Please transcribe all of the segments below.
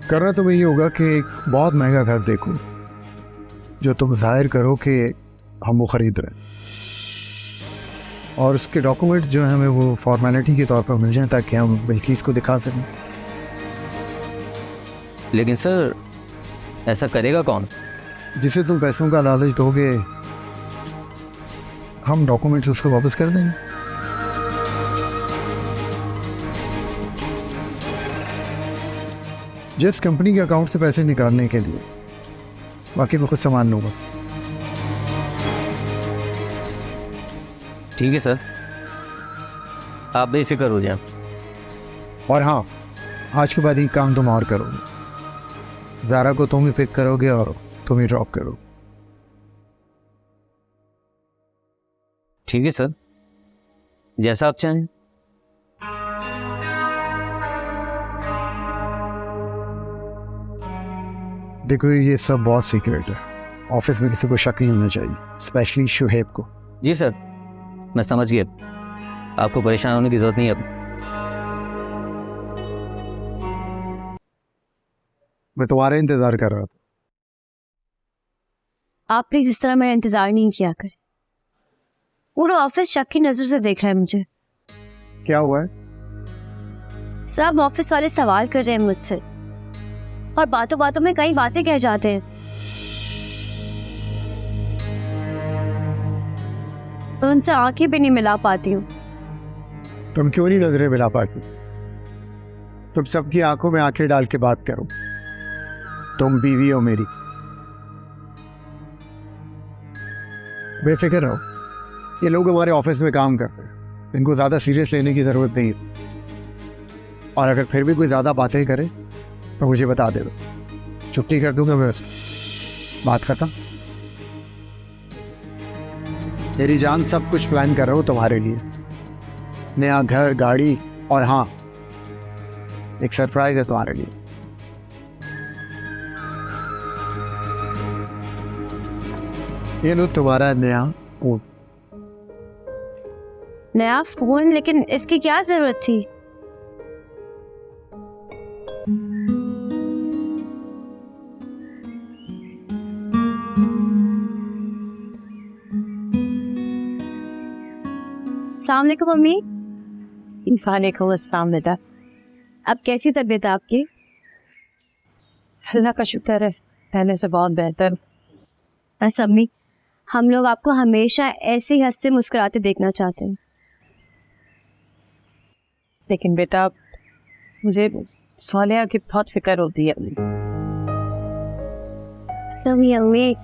करना तुम्हें ये होगा कि एक बहुत महंगा घर देखो जो तुम जाहिर करो कि हम वो ख़रीद रहे हैं, और उसके डॉक्यूमेंट जो हैं हमें वो फॉर्मेलिटी के तौर पर मिल जाएं ताकि हम बिल्किस को दिखा सकें। लेकिन सर ऐसा करेगा कौन? जिसे तुम पैसों का लालच दोगे हम डॉक्यूमेंट्स उसको वापस कर देंगे। जिस कंपनी के अकाउंट से पैसे निकालने के लिए, बाकी मैं खुद संभाल लूँगा। ठीक है सर, आप बेफिक्र हो जाए। और हाँ, आज के बाद ही काम तुम और करोगे। ज़ारा को तुम ही पिक करोगे और तुम ही ड्रॉप करोगे। ठीक है सर, जैसा आप चाहें। देखो ये सब बहुत सीक्रेट है, ऑफिस में किसी को शक नहीं होना चाहिए, स्पेशली शुहेब को। जी सर, मैं समझ गया, आपको परेशान होने की जरूरत नहीं है अब। मैं तुम्हारा इंतजार कर रहा था। आप प्लीज इस तरह मेरा इंतजार नहीं किया करें। पूरा ऑफिस शक की नजर से देख रहा है मुझे। क्या हुआ है? सब ऑफिस वाले सवाल कर रहे हैं मुझसे और बातों बातों में कई बातें कह जाते हैं। तो उनसे आंखें भी नहीं मिला पाती हूँ। तुम क्यों नहीं नजरें मिला पाती? तुम सबकी आंखों में आंखें डाल के बात करो। तुम बीवी हो मेरी, बेफिक्र रहो। ये लोग हमारे ऑफिस में काम करते हैं, इनको ज़्यादा सीरियस लेने की ज़रूरत नहीं है। और अगर फिर भी कोई ज़्यादा बातें करे तो मुझे बता दे दो, छुट्टी कर दूंगा मैं उसको। बात खत्म। मेरी जान, सब कुछ प्लान कर रहा हूँ तुम्हारे लिए। नया घर, गाड़ी, और हाँ, एक सरप्राइज है तुम्हारे लिए। ये लो तुम्हारा नया फोन। नया फोन? लेकिन इसकी क्या जरूरत थी? अस्सलाम वालेकुम मम्मी। वालेकुम अस्सलाम बेटा। अब कैसी तबीयत है आपकी? अल्लाह का शुक्र है, पहले से बहुत बेहतर। बस अम्मी, हम लोग आपको हमेशा ऐसे ही हंसते मुस्कुराते देखना चाहते हैं। लेकिन बेटा मुझे सोनिया की बहुत फिक्र होती है। अम्मी अम्मी,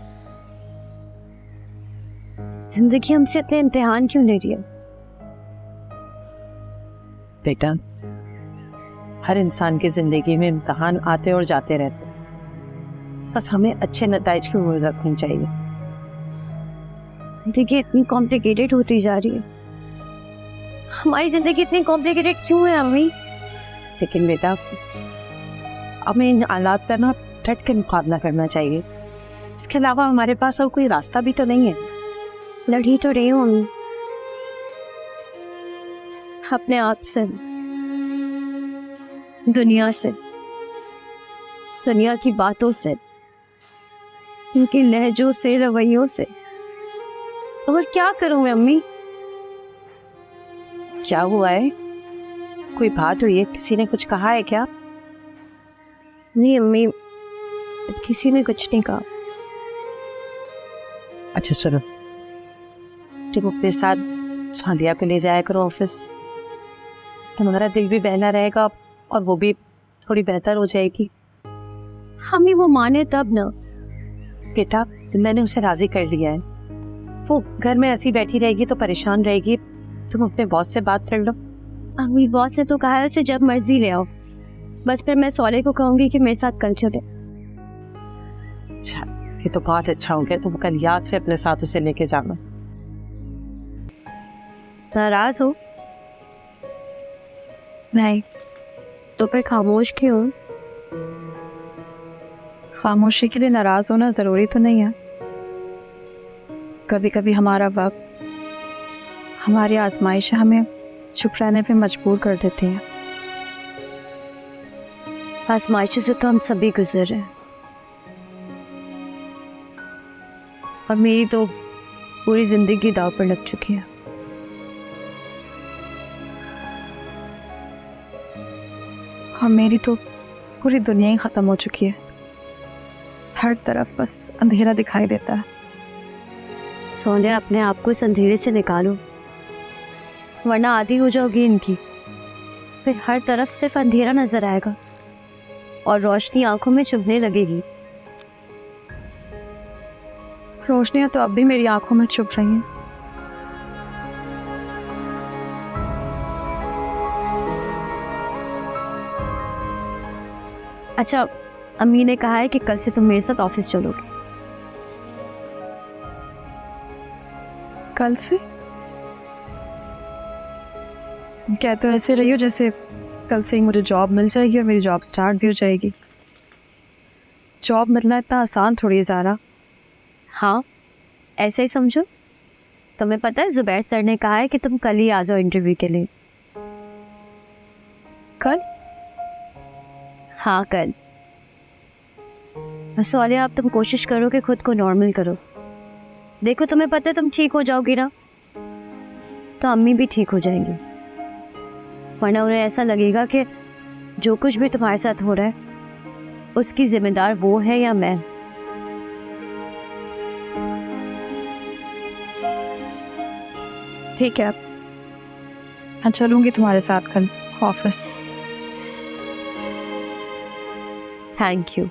जिंदगी हमसे इतने इम्तिहान क्यों ले रही है? बेटा हर इंसान की जिंदगी में इम्तिहान आते और जाते रहते हैं, बस हमें अच्छे नताइज की उम्मीद रखनी चाहिए। जिंदगी इतनी कॉम्प्लिकेटेड होती जा रही है। हमारी जिंदगी इतनी कॉम्प्लिकेटेड क्यों है अम्मी? लेकिन बेटा हमें इन हालात का ना डट के मुकाबला करना चाहिए। इसके अलावा हमारे पास और कोई रास्ता भी तो नहीं है। लड़ी तो रही हूँ अम्मी, अपने आप से, दुनिया से, दुनिया की बातों से, उनके लहजों से, रवैयों से। और क्या करूं मैं अम्मी? क्या हुआ है? कोई बात हुई है? किसी ने कुछ कहा है क्या? नहीं अम्मी, किसी ने कुछ नहीं कहा। अच्छा सुनो, तुम अपने साथ सादिया को ले जाया करो ऑफिस, तुम्हारा दिल भी बहला रहेगा और वो भी थोड़ी बेहतर हो जाएगी। हमें वो माने तब ना। बेटा मैंने उसे राजी कर लिया है, वो घर में ऐसी बैठी रहेगी तो परेशान रहेगी। तुम अपने बॉस से बात कर लो। अम्मी बॉस ने तो कहा है उसे जब मर्जी ले आओ, बस फिर मैं सोले को कहूंगी कि मेरे साथ कल चले। अच्छा ये तो बहुत अच्छा हो गया, तुम कल याद से अपने साथ उसे लेके जाना। नाराज हो? नहीं तो फिर खामोश क्यों? खामोशी के लिए नाराज होना ज़रूरी तो नहीं है। कभी कभी हमारा वक्त, हमारी आजमाइश हमें चुप रहने पे मजबूर कर देती है। आजमाइशों से तो हम सभी गुजर रहे हैं, और मेरी तो पूरी जिंदगी दांव पर लग चुकी है। और मेरी तो पूरी दुनिया ही ख़त्म हो चुकी है। हर तरफ बस अंधेरा दिखाई देता है। सोनिया, अपने आप को इस अंधेरे से निकालो, वरना आदी हो जाओगी इनकी। फिर हर तरफ सिर्फ अंधेरा नजर आएगा और रोशनी आंखों में चुभने लगेगी। रोशनियाँ तो अब भी मेरी आंखों में चुभ रही हैं। अच्छा, अम्मी ने कहा है कि कल से तुम मेरे साथ ऑफिस चलोगे। कल से? क्या तो ऐसे रही हो जैसे कल से ही मुझे जॉब मिल जाएगी और मेरी जॉब स्टार्ट भी हो जाएगी। जॉब मिलना इतना आसान थोड़ी है ज़ारा। हाँ, ऐसे ही समझो। तुम्हें पता है जुबैर सर ने कहा है कि तुम कल ही आ जाओ इंटरव्यू के लिए। कल? हाँ, कल। सोनिया, अब तुम कोशिश करो कि खुद को नॉर्मल करो। देखो, तुम्हें पता है तुम ठीक हो जाओगी ना, तो अम्मी भी ठीक हो जाएंगी। वरना उन्हें ऐसा लगेगा कि जो कुछ भी तुम्हारे साथ हो रहा है उसकी जिम्मेदार वो है या मैं। ठीक है, मैं चलूँगी तुम्हारे साथ कल ऑफिस। Thank you.